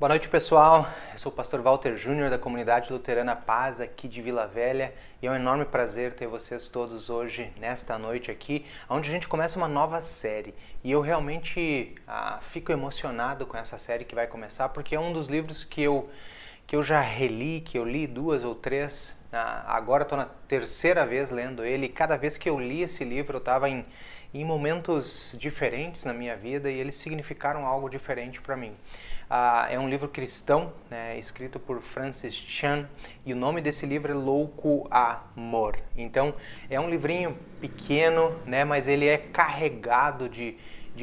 Boa noite, pessoal. Eu sou o pastor Walter Júnior da Comunidade Luterana Paz aqui de Vila Velha e é um enorme prazer ter vocês todos hoje, nesta noite aqui, onde a gente começa uma nova série. E eu realmente fico emocionado com essa série que vai começar, porque é um dos livros que eu já reli, que eu li 2 ou 3, agora estou na terceira vez lendo ele, e cada vez que eu li esse livro eu estava em momentos diferentes na minha vida e eles significaram algo diferente para mim. É um livro cristão, né, escrito por Francis Chan, e o nome desse livro é Louco Amor. Então é um livrinho pequeno, né, mas ele é carregado de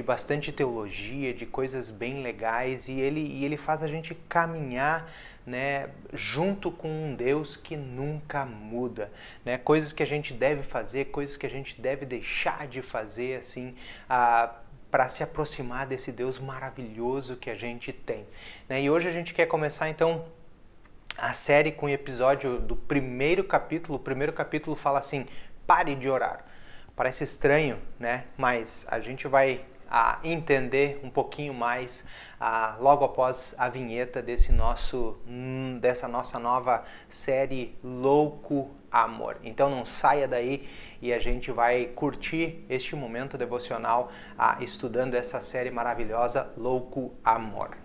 bastante teologia, de coisas bem legais, e ele faz a gente caminhar, né, junto com um Deus que nunca muda, né, coisas que a gente deve fazer, coisas que a gente deve deixar de fazer, assim, para se aproximar desse Deus maravilhoso que a gente tem, né? E hoje a gente quer começar então a série com o episódio do primeiro capítulo. O primeiro capítulo fala assim: pare de orar. Parece estranho, né? Mas a gente vai entender um pouquinho mais logo após a vinheta dessa nossa nova série Louco Amor. Então não saia daí e a gente vai curtir este momento devocional estudando essa série maravilhosa Louco Amor.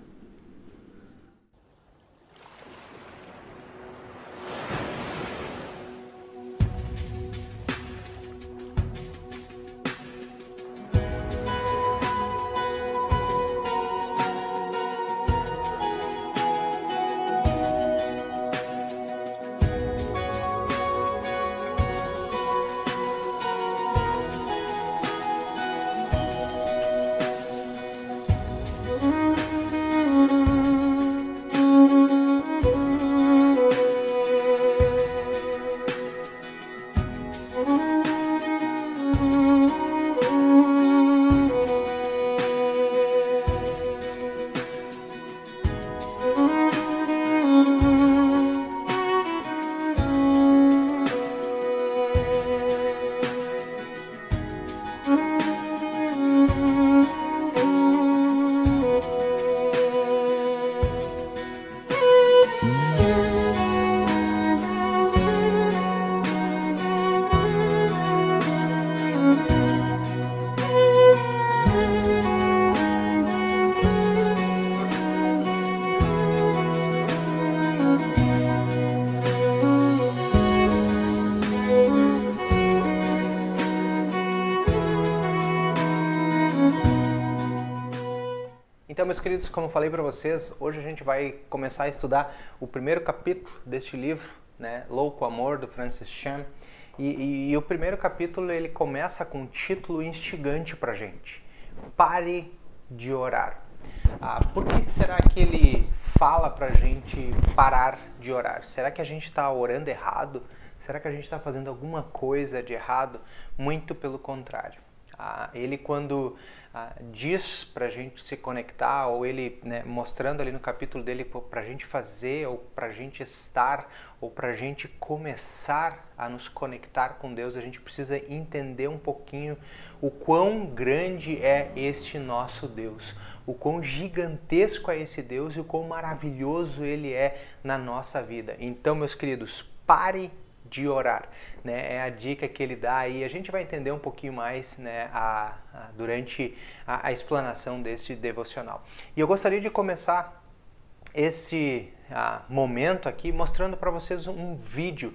Então, meus queridos, como eu falei para vocês, hoje a gente vai começar a estudar o primeiro capítulo deste livro, né, Louco Amor, do Francis Chan. E o primeiro capítulo ele começa com um título instigante para a gente: pare de orar. Por que será que ele fala para a gente parar de orar? Será que a gente está orando errado? Será que a gente está fazendo alguma coisa de errado? Muito pelo contrário. Ele, quando diz para a gente se conectar, ou ele, né, mostrando ali no capítulo dele para a gente fazer, ou para a gente estar, ou para a gente começar a nos conectar com Deus, a gente precisa entender um pouquinho o quão grande é este nosso Deus, o quão gigantesco é esse Deus e o quão maravilhoso Ele é na nossa vida. Então, meus queridos, pare de orar, né? É a dica que ele dá aí. A gente vai entender um pouquinho mais, né, durante a explanação desse devocional. E eu gostaria de começar esse momento aqui mostrando para vocês um vídeo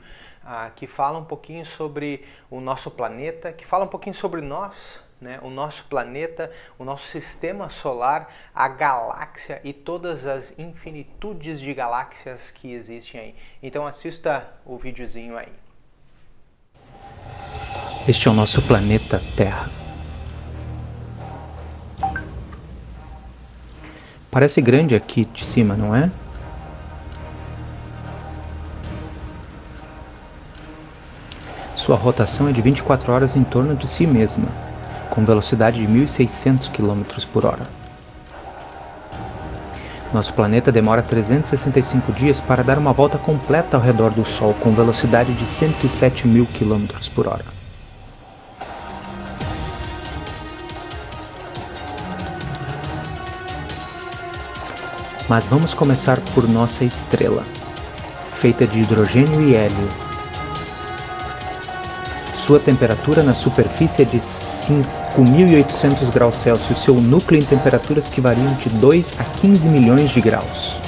que fala um pouquinho sobre o nosso planeta, que fala um pouquinho sobre nós, né, o nosso planeta, o nosso sistema solar, a galáxia e todas as infinitudes de galáxias que existem aí. Então assista o videozinho aí. Este é o nosso planeta Terra. Parece grande aqui de cima, não é? Sua rotação é de 24 horas em torno de si mesma, com velocidade de 1.600 km por hora. Nosso planeta demora 365 dias para dar uma volta completa ao redor do Sol, com velocidade de 107.000 km por hora. Mas vamos começar por nossa estrela, feita de hidrogênio e hélio. Sua temperatura na superfície é de 5.800 graus Celsius, seu núcleo em temperaturas que variam de 2 a 15 milhões de graus.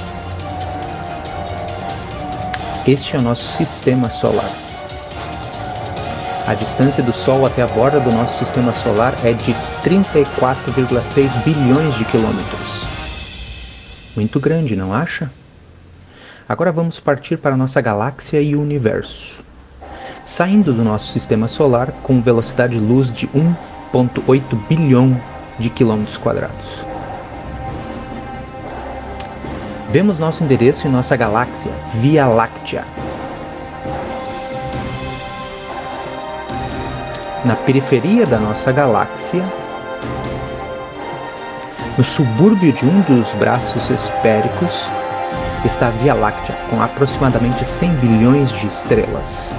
Este é o nosso sistema solar. A distância do Sol até a borda do nosso sistema solar é de 34,6 bilhões de quilômetros. Muito grande, não acha? Agora vamos partir para nossa galáxia e o universo. Saindo do nosso sistema solar com velocidade-luz de 1,8 bilhão de quilômetros quadrados. Vemos nosso endereço em nossa galáxia, Via Láctea. Na periferia da nossa galáxia, no subúrbio de um dos braços esféricos, está a Via Láctea, com aproximadamente 100 bilhões de estrelas.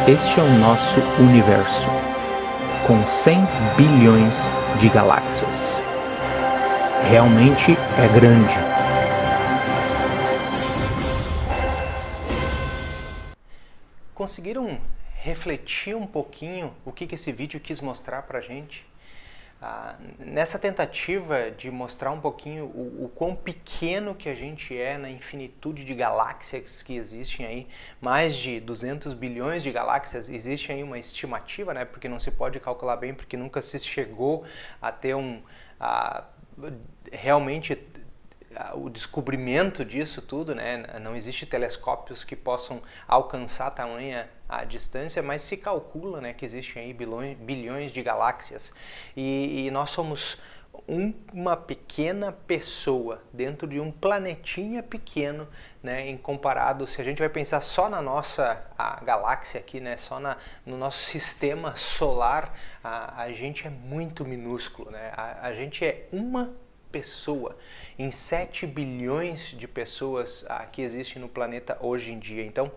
Este é o nosso universo, com 100 bilhões de galáxias. Realmente é grande. Conseguiram refletir um pouquinho o que esse vídeo quis mostrar pra gente? Nessa tentativa de mostrar um pouquinho o quão pequeno que a gente é na infinitude de galáxias que existem aí, mais de 200 bilhões de galáxias, existe aí uma estimativa, né, porque não se pode calcular bem, porque nunca se chegou a ter realmente o descobrimento disso tudo, né? Não existe telescópios que possam alcançar tamanha a distância, mas se calcula, né, que existem aí bilhões de galáxias e nós somos uma pequena pessoa dentro de um planetinha pequeno, né, em comparado, se a gente vai pensar só na nossa galáxia aqui, né, só no nosso sistema solar, a gente é muito minúsculo, né? A gente é uma pessoa em 7 bilhões de pessoas que existem no planeta hoje em dia. Então,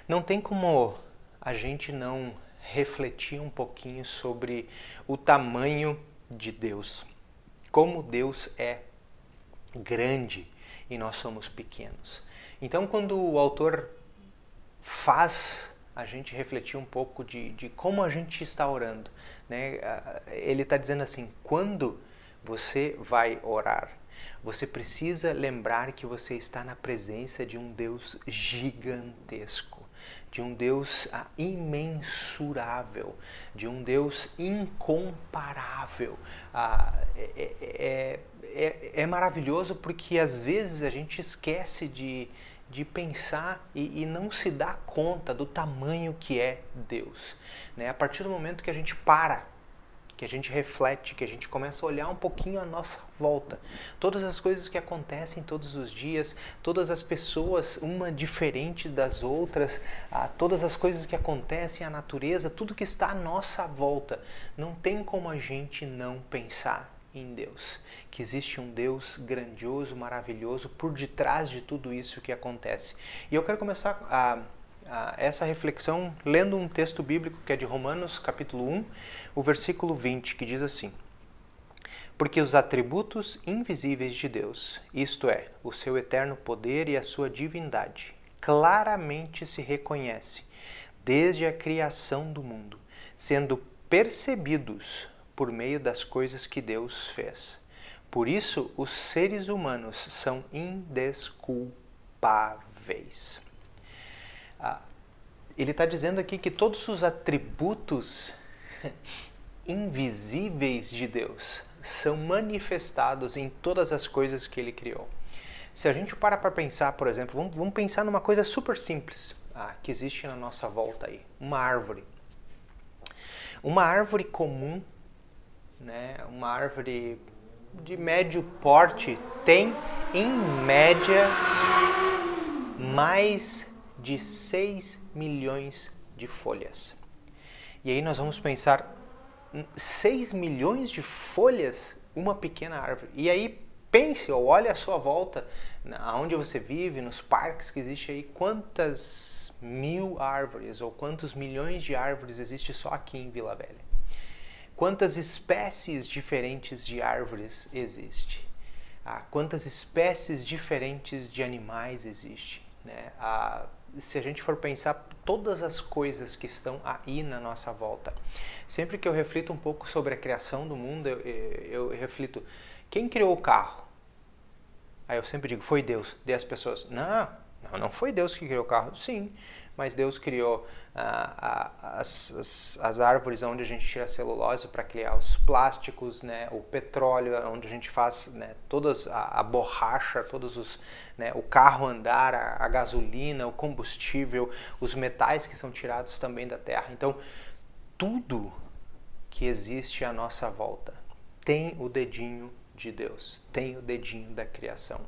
não tem como a gente não refletir um pouquinho sobre o tamanho de Deus. Como Deus é grande e nós somos pequenos. Então, quando o autor faz a gente refletir um pouco de como a gente está orando, né? Ele está dizendo assim, quando você vai orar, você precisa lembrar que você está na presença de um Deus gigantesco, de um Deus imensurável, de um Deus incomparável. É maravilhoso porque às vezes a gente esquece de pensar e não se dá conta do tamanho que é Deus, né? A partir do momento que a gente para, que a gente reflete, que a gente começa a olhar um pouquinho à nossa volta. Todas as coisas que acontecem todos os dias, todas as pessoas, uma diferente das outras, todas as coisas que acontecem, a natureza, tudo que está à nossa volta. Não tem como a gente não pensar em Deus, que existe um Deus grandioso, maravilhoso, por detrás de tudo isso que acontece. E eu quero começar essa reflexão lendo um texto bíblico que é de Romanos, capítulo 1, o versículo 20, que diz assim: porque os atributos invisíveis de Deus, isto é, o seu eterno poder e a sua divindade, claramente se reconhece desde a criação do mundo, sendo percebidos por meio das coisas que Deus fez. Por isso, os seres humanos são indesculpáveis. Ele está dizendo aqui que todos os atributos invisíveis de Deus são manifestados em todas as coisas que Ele criou. Se a gente para pensar, por exemplo, vamos pensar numa coisa super simples que existe na nossa volta aí, uma árvore. Uma árvore comum, né, uma árvore de médio porte, tem em média mais de 6 milhões de folhas. E aí nós vamos pensar, 6 milhões de folhas, uma pequena árvore. E aí pense ou olhe à sua volta, aonde você vive, nos parques que existem aí, quantas mil árvores ou quantos milhões de árvores existem só aqui em Vila Velha? Quantas espécies diferentes de árvores existem? Quantas espécies diferentes de animais existem? Né? Se a gente for pensar todas as coisas que estão aí na nossa volta, sempre que eu reflito um pouco sobre a criação do mundo, eu reflito, quem criou o carro? Aí eu sempre digo, foi Deus. Daí as pessoas, não foi Deus que criou o carro. Sim, mas Deus criou as árvores onde a gente tira a celulose para criar os plásticos, né, o petróleo, onde a gente faz, né, todas a borracha, todos os, né, o carro andar, a gasolina, o combustível, os metais que são tirados também da terra. Então, tudo que existe à nossa volta tem o dedinho de Deus, tem o dedinho da criação.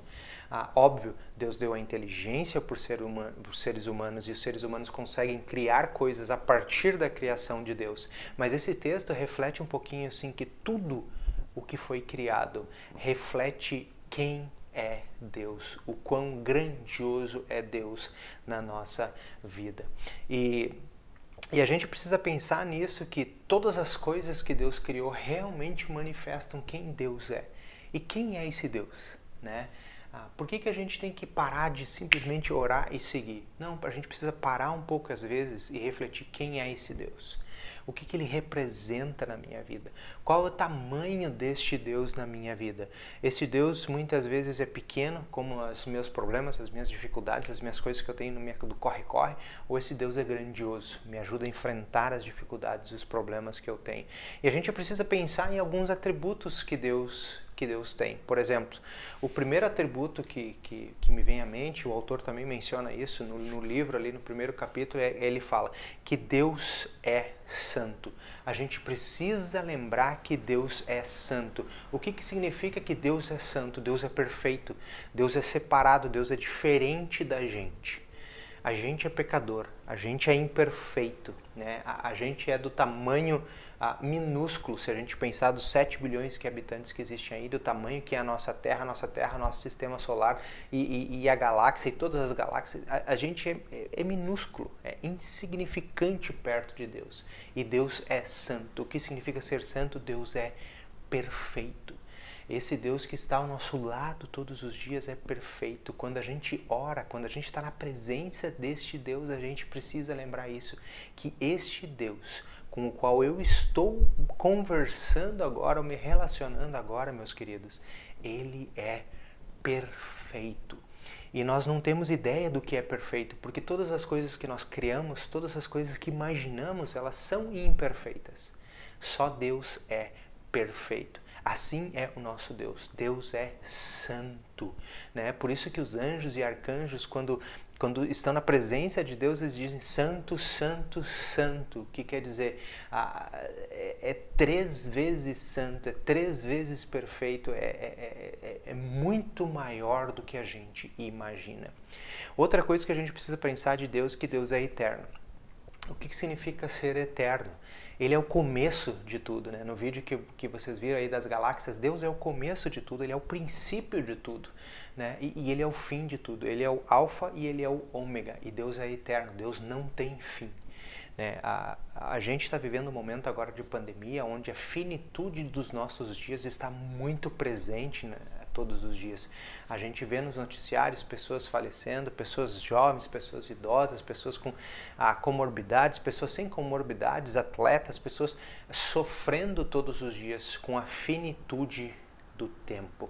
Óbvio, Deus deu a inteligência para os seres humanos e os seres humanos conseguem criar coisas a partir da criação de Deus. Mas esse texto reflete um pouquinho assim que tudo o que foi criado reflete quem é Deus, o quão grandioso é Deus na nossa vida. E a gente precisa pensar nisso, que todas as coisas que Deus criou realmente manifestam quem Deus é. E quem é esse Deus, né? Por que a gente tem que parar de simplesmente orar e seguir? Não, a gente precisa parar um pouco às vezes e refletir quem é esse Deus. O que ele representa na minha vida? Qual é o tamanho deste Deus na minha vida? Esse Deus muitas vezes é pequeno, como os meus problemas, as minhas dificuldades, as minhas coisas que eu tenho do corre-corre, ou esse Deus é grandioso, me ajuda a enfrentar as dificuldades e os problemas que eu tenho. E a gente precisa pensar em alguns atributos que Deus tem. Por exemplo, o primeiro atributo que me vem à mente, o autor também menciona isso no livro, ali no primeiro capítulo, ele fala que Deus é santo. A gente precisa lembrar que Deus é santo. O que significa que Deus é santo? Deus é perfeito, Deus é separado, Deus é diferente da gente. A gente é pecador, a gente é imperfeito, né? A gente é do tamanho minúsculo, se a gente pensar dos 7 bilhões de habitantes que existem aí, do tamanho que é a nossa Terra, nosso sistema solar e a galáxia e todas as galáxias, a gente é minúsculo, é insignificante perto de Deus. E Deus é santo. O que significa ser santo? Deus é perfeito. Esse Deus que está ao nosso lado todos os dias é perfeito. Quando a gente ora, quando a gente está na presença deste Deus, a gente precisa lembrar isso, que este Deus com o qual eu estou conversando agora, ou me relacionando agora, meus queridos, ele é perfeito. E nós não temos ideia do que é perfeito, porque todas as coisas que nós criamos, todas as coisas que imaginamos, elas são imperfeitas. Só Deus é perfeito. Assim é o nosso Deus. Deus é santo, né? Por isso que os anjos e arcanjos, quando estão na presença de Deus, eles dizem santo, santo, santo. O que quer dizer? É 3 vezes santo, é 3 vezes perfeito, é muito maior do que a gente imagina. Outra coisa que a gente precisa pensar de Deus é que Deus é eterno. O que significa ser eterno? Ele é o começo de tudo, né? No vídeo que vocês viram aí das galáxias, Deus é o começo de tudo, Ele é o princípio de tudo, né? E Ele é o fim de tudo, Ele é o alfa e Ele é o ômega, e Deus é eterno, Deus não tem fim, né? A gente está vivendo um momento agora de pandemia, onde a finitude dos nossos dias está muito presente, né? Todos os dias. A gente vê nos noticiários pessoas falecendo, pessoas jovens, pessoas idosas, pessoas com comorbidades, pessoas sem comorbidades, atletas, pessoas sofrendo todos os dias com a finitude do tempo.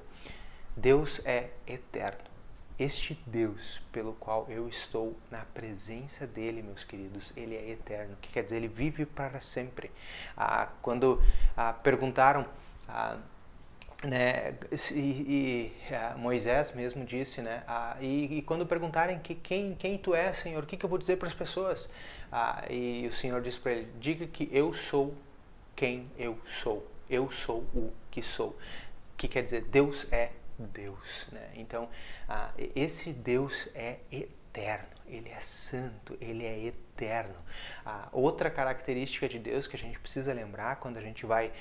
Deus é eterno. Este Deus pelo qual eu estou na presença dele, meus queridos, ele é eterno. O que quer dizer? Ele vive para sempre. Quando perguntaram... né, Moisés mesmo disse, né, e quando perguntarem quem tu és, Senhor, o que eu vou dizer para as pessoas? E o Senhor disse para ele, diga que eu sou quem eu sou o que sou. O que quer dizer? Deus é Deus, né? Então, esse Deus é eterno. eterno, Ele é santo, Ele é eterno. Outra característica de Deus que a gente precisa lembrar quando a gente vai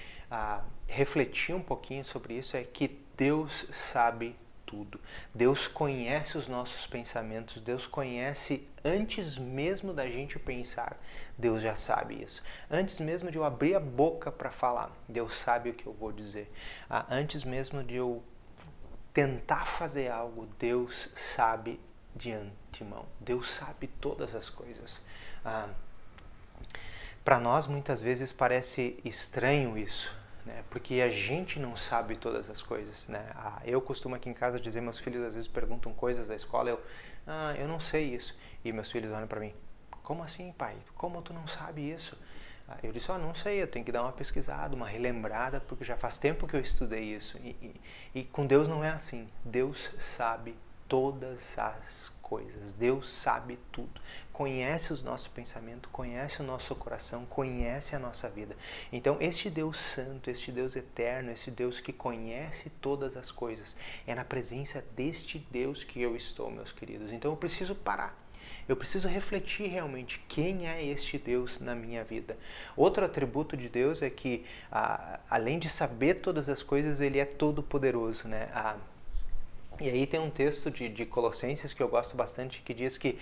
refletir um pouquinho sobre isso é que Deus sabe tudo. Deus conhece os nossos pensamentos, Deus conhece antes mesmo da gente pensar. Deus já sabe isso. Antes mesmo de eu abrir a boca para falar, Deus sabe o que eu vou dizer. Antes mesmo de eu tentar fazer algo, Deus sabe de antemão. Deus sabe todas as coisas. Para nós, muitas vezes, parece estranho isso, né? Porque a gente não sabe todas as coisas, né? Eu costumo aqui em casa dizer, meus filhos às vezes perguntam coisas da escola, eu não sei isso. E meus filhos olham para mim, como assim, pai? Como tu não sabe isso? Eu disse, não sei, eu tenho que dar uma pesquisada, uma relembrada, porque já faz tempo que eu estudei isso. E com Deus não é assim. Deus sabe todas as coisas. Deus sabe tudo. Conhece os nossos pensamentos, conhece o nosso coração, conhece a nossa vida. Então, este Deus santo, este Deus eterno, este Deus que conhece todas as coisas, é na presença deste Deus que eu estou, meus queridos. Então, eu preciso parar. Eu preciso refletir realmente quem é este Deus na minha vida. Outro atributo de Deus é que, além de saber todas as coisas, Ele é todo-poderoso, né? E aí tem um texto de Colossenses que eu gosto bastante, que diz que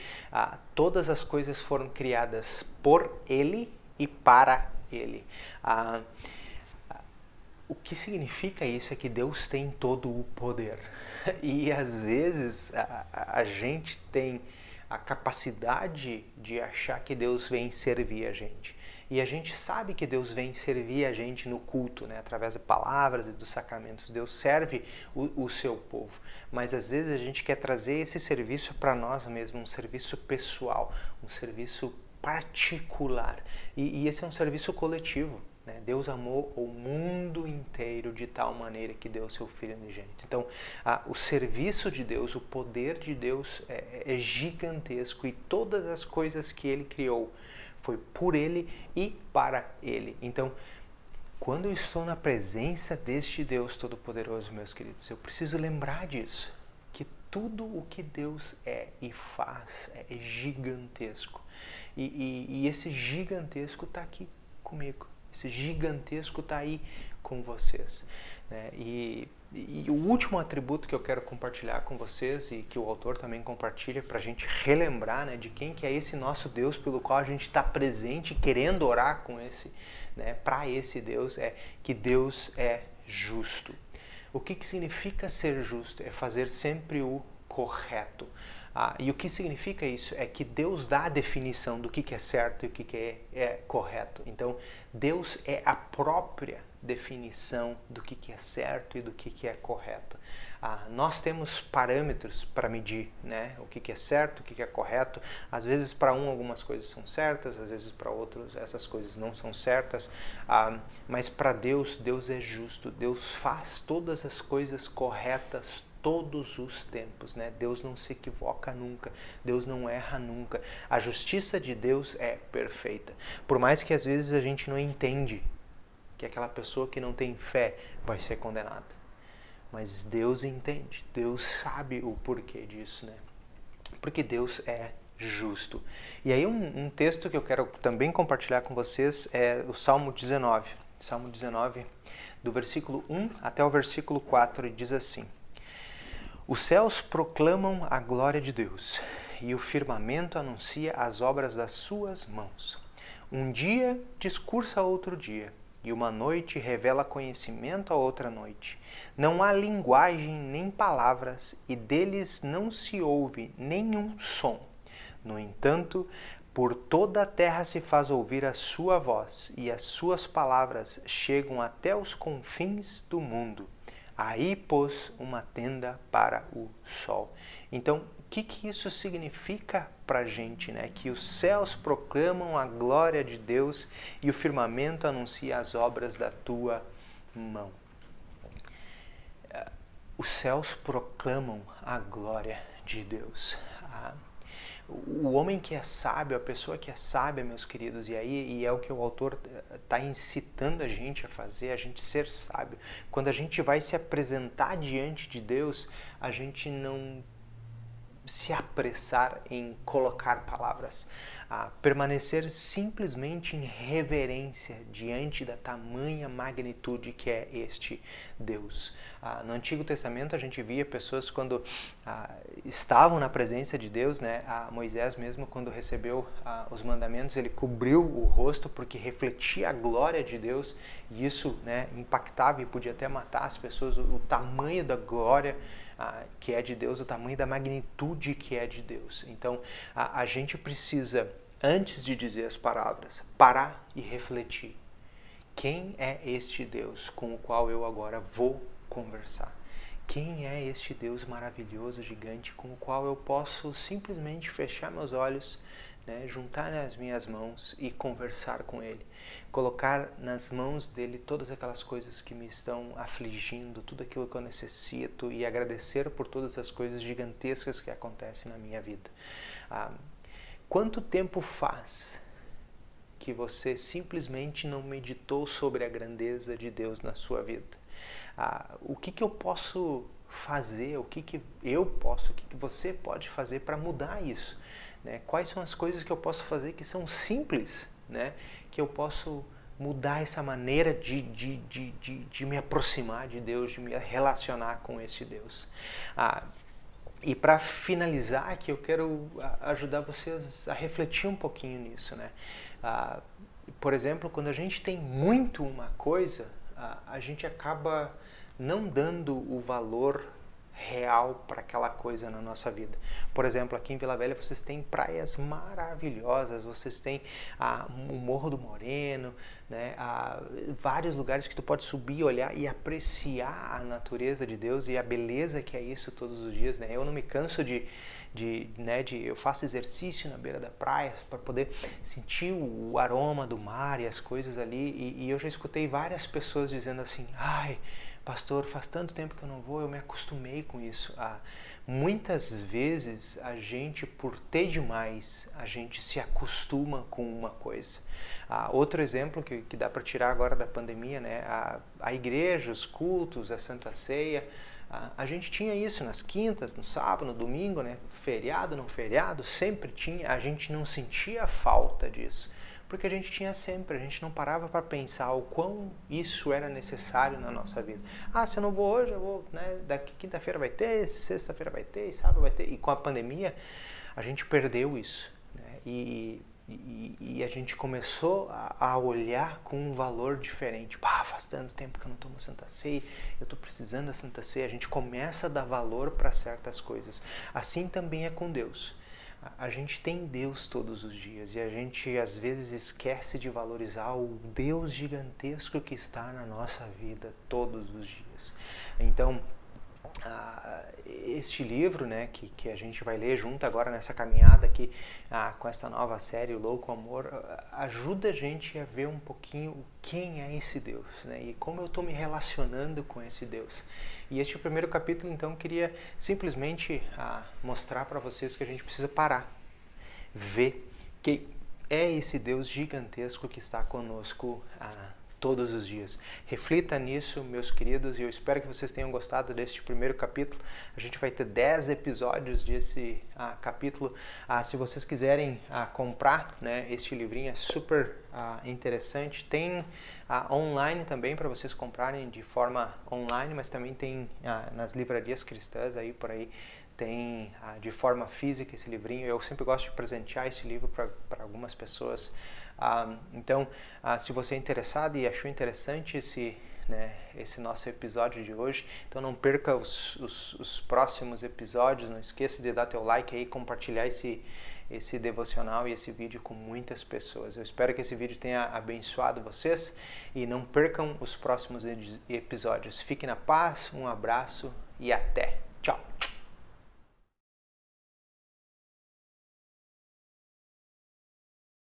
todas as coisas foram criadas por Ele e para Ele. O que significa isso é que Deus tem todo o poder. E às vezes a gente tem a capacidade de achar que Deus vem servir a gente. E a gente sabe que Deus vem servir a gente no culto, né? Através de palavras e dos sacramentos. Deus serve o seu povo. Mas às vezes a gente quer trazer esse serviço para nós mesmos, um serviço pessoal, um serviço particular. E esse é um serviço coletivo. Deus amou o mundo inteiro de tal maneira que deu o seu Filho unigênito. Então, o serviço de Deus, o poder de Deus é gigantesco e todas as coisas que Ele criou foi por Ele e para Ele. Então, quando eu estou na presença deste Deus Todo-Poderoso, meus queridos, eu preciso lembrar disso, que tudo o que Deus é e faz é gigantesco. E esse gigantesco está aqui comigo. Esse gigantesco está aí com vocês, né? E o último atributo que eu quero compartilhar com vocês e que o autor também compartilha para a gente relembrar, né, de quem que é esse nosso Deus pelo qual a gente está presente, querendo orar com esse, né, para esse Deus, é que Deus é justo. O que significa ser justo? É fazer sempre o correto. E o que significa isso? É que Deus dá a definição do que é certo e o que é correto. Então, Deus é a própria definição do que é certo e do que é correto. Nós temos parâmetros para medir, né? O que é certo, o que é correto. Às vezes, para algumas coisas são certas, às vezes, para outros, essas coisas não são certas. Mas para Deus, Deus é justo. Deus faz todas as coisas corretas todos os tempos, né? Deus não se equivoca nunca, Deus não erra nunca. A justiça de Deus é perfeita. Por mais que às vezes a gente não entende que aquela pessoa que não tem fé vai ser condenada. Mas Deus entende, Deus sabe o porquê disso, né? Porque Deus é justo. E aí um texto que eu quero também compartilhar com vocês é o Salmo 19. Salmo 19, do versículo 1 até o versículo 4, e diz assim: Os céus proclamam a glória de Deus, e o firmamento anuncia as obras das suas mãos. Um dia discursa a outro dia, e uma noite revela conhecimento a outra noite. Não há linguagem nem palavras, e deles não se ouve nenhum som. No entanto, por toda a terra se faz ouvir a sua voz, e as suas palavras chegam até os confins do mundo. Aí pôs uma tenda para o sol. Então, o que isso significa para a gente, né? Que os céus proclamam a glória de Deus e o firmamento anuncia as obras da tua mão. Os céus proclamam a glória de Deus. O homem que é sábio, a pessoa que é sábia, meus queridos, e é o que o autor está incitando a gente a fazer, a gente ser sábio. Quando a gente vai se apresentar diante de Deus, a gente não se apressar em colocar palavras, a permanecer simplesmente em reverência diante da tamanha magnitude que é este Deus. No Antigo Testamento a gente via pessoas quando estavam na presença de Deus, né? Moisés mesmo, quando recebeu os mandamentos, ele cobriu o rosto porque refletia a glória de Deus, e isso, né, impactava e podia até matar as pessoas. O tamanho da glória que é de Deus, o tamanho da magnitude que é de Deus. Então a gente precisa, antes de dizer as palavras, parar e refletir. Quem é este Deus com o qual eu agora vou conversar? Quem é este Deus maravilhoso, gigante, com o qual eu posso simplesmente fechar meus olhos, né, juntar nas minhas mãos e conversar com Ele? Colocar nas mãos dele todas aquelas coisas que me estão afligindo, tudo aquilo que eu necessito, e agradecer por todas as coisas gigantescas que acontecem na minha vida. Quanto tempo faz que você simplesmente não meditou sobre a grandeza de Deus na sua vida? O que eu posso fazer, o que você pode fazer para mudar isso? Né? Quais são as coisas que eu posso fazer que são simples, né? Que eu posso mudar essa maneira de me aproximar de Deus, de me relacionar com esse Deus? E para finalizar aqui, eu quero ajudar vocês a refletir um pouquinho nisso, né? Por exemplo, quando a gente tem muito uma coisa, a gente acaba não dando o valor real para aquela coisa na nossa vida. Por exemplo, aqui em Vila Velha vocês têm praias maravilhosas, vocês têm o Morro do Moreno, né? Vários lugares que tu pode subir, olhar e apreciar a natureza de Deus e a beleza que é isso todos os dias, né? Eu não me canso eu faço exercício na beira da praia para poder sentir o aroma do mar e as coisas ali, e eu já escutei várias pessoas dizendo assim: ai, pastor, faz tanto tempo que eu não vou, eu me acostumei com isso. Muitas vezes a gente, por ter demais, a gente se acostuma com uma coisa. Outro exemplo que dá para tirar agora da pandemia, né? A igreja, os cultos, a Santa Ceia, a gente tinha isso nas quintas, no sábado, no domingo, né? Feriado, não feriado, sempre tinha. A gente não sentia falta disso, porque a gente tinha sempre, a gente não parava para pensar o quão isso era necessário na nossa vida. Se eu não vou hoje, eu vou, né? Daqui quinta-feira vai ter, sexta-feira vai ter, sábado vai ter. E com a pandemia, a gente perdeu isso, né? E a gente começou a olhar com um valor diferente. Faz tanto tempo que eu não tomo Santa Ceia, eu estou precisando da Santa Ceia. A gente começa a dar valor para certas coisas. Assim também é com Deus. A gente tem Deus todos os dias e a gente às vezes esquece de valorizar o Deus gigantesco que está na nossa vida todos os dias. Então, este livro, né, que a gente vai ler junto agora nessa caminhada aqui com essa nova série, O Louco Amor, ajuda a gente a ver um pouquinho quem é esse Deus, né, e como eu estou me relacionando com esse Deus. E este primeiro capítulo, então, queria simplesmente mostrar para vocês que a gente precisa parar, ver que é esse Deus gigantesco que está conosco todos os dias. Reflita nisso, meus queridos, e eu espero que vocês tenham gostado deste primeiro capítulo. A gente vai ter 10 episódios desse capítulo. Se vocês quiserem comprar, né, este livrinho é super interessante. Tem online também para vocês comprarem de forma online, mas também tem nas livrarias cristãs aí por aí. Tem de forma física esse livrinho. Eu sempre gosto de presentear esse livro para algumas pessoas. Então, se você é interessado e achou interessante esse nosso episódio de hoje, então não perca os próximos episódios. Não esqueça de dar teu like aí, compartilhar esse devocional e esse vídeo com muitas pessoas. Eu espero que esse vídeo tenha abençoado vocês e não percam os próximos episódios. Fiquem na paz, um abraço e até!